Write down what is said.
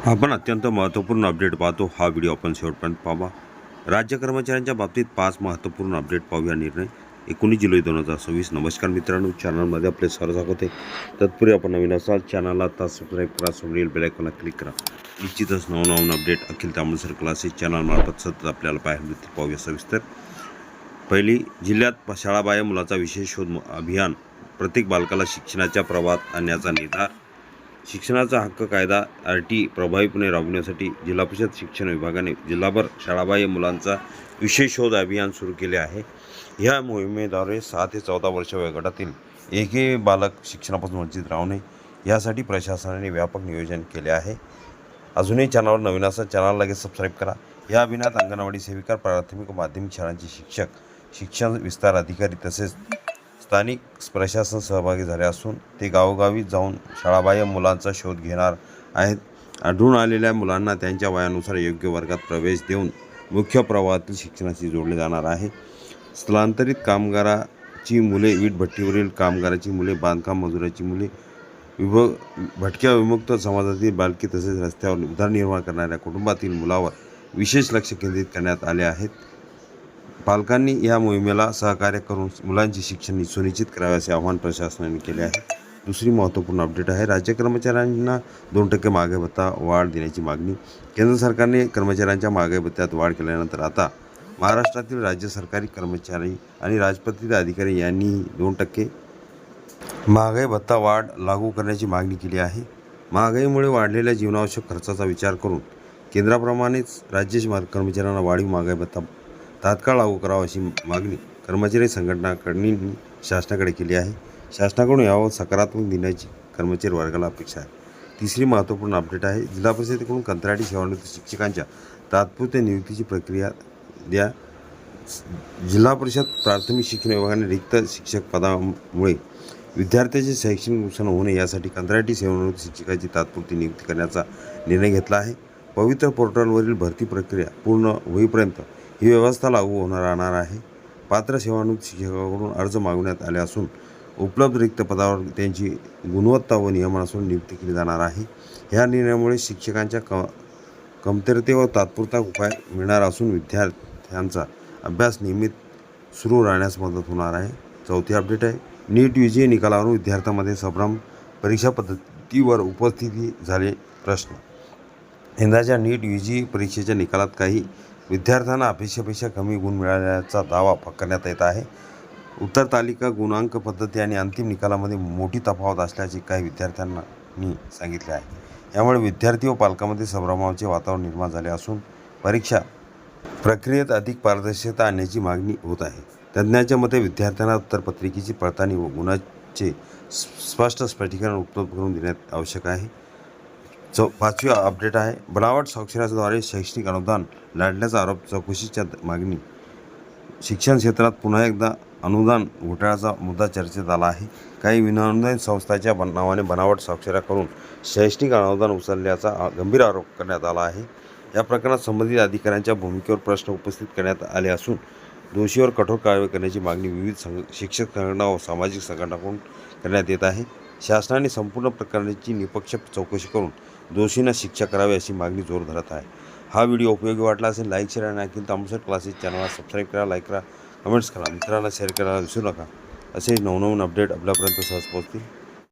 आपण अत्यंत महत्त्वपूर्ण अपडेट पाहतो. हा व्हिडिओ आपण शेवटपर्यंत पाहा. राज्य कर्मचाऱ्यांच्या बाबतीत 5 महत्त्वपूर्ण अपडेट पाहूया. निर्णय 19 जुलै 2026. नमस्कार मित्रांनो, चॅनलमध्ये आपले स्वागत आहे. तत्पूर्वी आपण नवीन असाल चॅनलला आता सबस्क्राईब करा, समोरील बेल आयकॉनला क्लिक करा. निश्चितच नवनवीन अपडेट अखिल तांबडसर क्लासेस चॅनलमार्फत सतत आपल्याला पाहायला मिळतील. पाहूया सविस्तर. पहिली, जिल्ह्यात शाळाबाह्य मुलाचा विशेष शोध अभियान. प्रत्येक बालकाला शिक्षणाच्या प्रवाहात आणण्याचा निर्धार. शिक्षणाचा हक्क कायदा RT प्रभावीपणे राबवण्यासाठी जिल्हा परिषद शिक्षण विभागाने जिल्हाभर शाळाबाह्य मुलांचा विशेष शोध अभियान सुरू केले आहे. या मोहिमेद्वारे 6 ते 14 वर्ष वयोगटातील एकही बालक शिक्षणापासून वंचित राहू नये यासाठी प्रशासनाने व्यापक नियोजन केले आहे. अजूनही चॅनलवर नवीन असाल चॅनलला लगेच सबस्क्राईब करा. या अभियानात अंगणवाडी सेविका, प्राथमिक व माध्यमिक शाळांचे शिक्षक, शिक्षण विस्तार अधिकारी तसेच स्थानिक प्रशासन सहभागी झाले असून ते गावोगावी जाऊन शाळाबाह्य मुलांचा शोध घेणार आहेत. आढळून आलेल्या मुलांना त्यांच्या वयानुसार योग्य वर्गात प्रवेश देऊन मुख्य प्रवाहातील शिक्षणाशी जोडले जाणार आहे. स्थलांतरित कामगाराची मुले, वीटभट्टीवरील कामगाराची मुले, बांधकाम मजुराची मुले, भटक्या विमुक्त समाजातील बालके तसेच रस्त्यावर उदरनिर्वाह करणाऱ्या कुटुंबातील मुलावर विशेष लक्ष केंद्रित करण्यात आले आहेत. पालकांनी या मोहिमेला सहकार्य करून मुलांचे शिक्षण सुनिश्चित करावे असे आवाहन प्रशासनाने केले आहे. दुसरी महत्त्वपूर्ण अपडेट आहे. राज्य कर्मचाऱ्यांना 2% महागाई भत्ता वाढ देण्याची मागणी. केंद्र सरकारने कर्मचाऱ्यांच्या महागाई भत्त्यात वाढ केल्यानंतर आता महाराष्ट्रातील राज्य सरकारी कर्मचारी आणि राजपत्रित अधिकारी यांनीही 2% महागाई भत्ता वाढ लागू करण्याची मागणी केली आहे. महागाईमुळे वाढलेल्या जीवनावश्यक खर्चाचा विचार करून केंद्राप्रमाणेच राज्य कर्मचाऱ्यांना वाढीव महागाई भत्ता तात्काळ लागू करावा अशी मागणी कर्मचारी संघटनांकडून शासनाकडे केली आहे. शासनाकडून यावर सकारात्मक निर्णयाची कर्मचारी वर्गाला अपेक्षा आहे. तिसरी महत्त्वपूर्ण अपडेट आहे. जिल्हा परिषदेकडून कंत्राटी सेवानिवृत्त शिक्षकांच्या तात्पुरत्या नियुक्तीची प्रक्रिया द्या. जिल्हा परिषद प्राथमिक शिक्षण विभागाने रिक्त शिक्षक पदामुळे विद्यार्थ्यांचे शैक्षणिक नुकसान होऊ नये यासाठी कंत्राटी सेवानिवृत्त शिक्षकाची तात्पुरती नियुक्ती करण्याचा निर्णय घेतला आहे. पवित्र पोर्टलवरील भरती प्रक्रिया पूर्ण होईपर्यंत ही व्यवस्था लागू राहणार आहे. पात्र सेवानिवृत्त शिक्षकाकडून अर्ज मागवण्यात आले असून उपलब्ध रिक्त पदावर त्यांची गुणवत्ता व नियमानुसार नियुक्ती केली जाणार आहे. ह्या निर्णयामुळे शिक्षकांच्या कमतरतेवर तात्पुरता उपाय मिळणार असून विद्यार्थ्यांचा अभ्यास नियमित सुरू राहण्यास मदत होणार आहे. चौथी अपडेट आहे. नीट UG निकालावरून विद्यार्थ्यांमध्ये संभ्रम. परीक्षा पद्धतीवर उपस्थिती झाले प्रश्न. यंदाच्या नीट UG परीक्षेच्या निकालात काही विद्यार्थ्यांना अपेक्षेपेक्षा कमी गुण मिळाल्याचा दावा करण्यात येत आहे. उत्तर तालिका, गुणांक पद्धती आणि अंतिम निकालामध्ये मोठी तफावत असल्याचे काही विद्यार्थ्यांनी सांगितले आहे. यामुळे विद्यार्थी व पालकांमध्ये संभ्रमाचे वातावरण निर्माण झाले असून परीक्षा प्रक्रियेत अधिक पारदर्शकता आणण्याची मागणी होत आहे. तज्ज्ञांच्या मते विद्यार्थ्यांना उत्तरपत्रिकेची पडताळणी व गुणांचे स्पष्ट स्पष्टीकरण उपलब्ध करून देण्यात आवश्यक आहे. पाचवी अपडेट आहे. बनावट स्वाक्षऱ्याद्वारे शैक्षणिक अनुदान लाटल्याचा आरोप. चौकशीच्या मागणी. शिक्षण क्षेत्रात पुन्हा एकदा अनुदान घोटाळ्याचा मुद्दा चर्चेत आला आहे. काही विनाअनुदानित संस्थांच्या नावाने बनावट स्वाक्षऱ्या करून शैक्षणिक अनुदान उचलल्याचा गंभीर आरोप करण्यात आला आहे. या प्रकरणात संबंधित अधिकाऱ्यांच्या भूमिकेवर प्रश्न उपस्थित करण्यात आले असून दोषीवर कठोर कारवाई करण्याची मागणी विविध शिक्षक संघटना व सामाजिक संघटनांकडून करण्यात येत आहे. शासनाने संपूर्ण प्रकरणाची निष्पक्ष चौकशी करून दोषींना शिक्षा करावी अशी मागणी जोर धरत आहे. हा व्हिडिओ उपयोगी वाटला असेल लाईक, शेअर आणि अखिल तांबडसर क्लासेस चॅनलला सबस्क्राईब करा, लाईक करा, कमेंट्स करा, मित्रांना शेअर करायला विसरू नका. असे नवनवीन अपडेट आपल्यापर्यंत सहज पोहोचतील.